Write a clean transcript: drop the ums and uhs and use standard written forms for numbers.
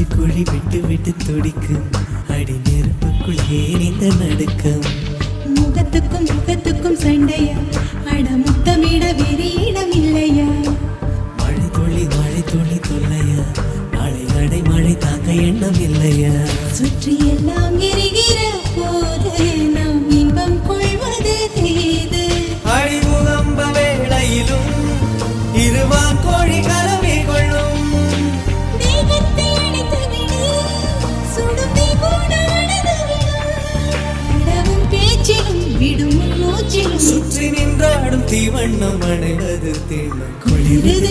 நெஞ்சு குழி விட்டு விட்டு துடிக்கும் அடி நெருப்புக்குள் ஏன் இந்த நடுக்கம் முகத்துக்கும் முகத்துக்கும் சண்டையா அட முத்தமிட வேறு இடம் இல்லையா மழை துளி தொல்லையா நாளை அடை மழை தாங்க எண்ணம் இல்லையா சுற்றி எல்லாம் எரிகிற போது நாம் இன்பம் கொள்வது தேது அழிமுகம்ப வேளையிலும் இருவான் கோழி கலவை கொள்ளும் தேகத்தை அணைத்து விடு சுடும் தீபோடானது விடும் பேச்சிலும் விடும் மூச்சிலும் சுற்றி நின்றாடும் தீவண்ணம் அணைவது தீவம் குளிரது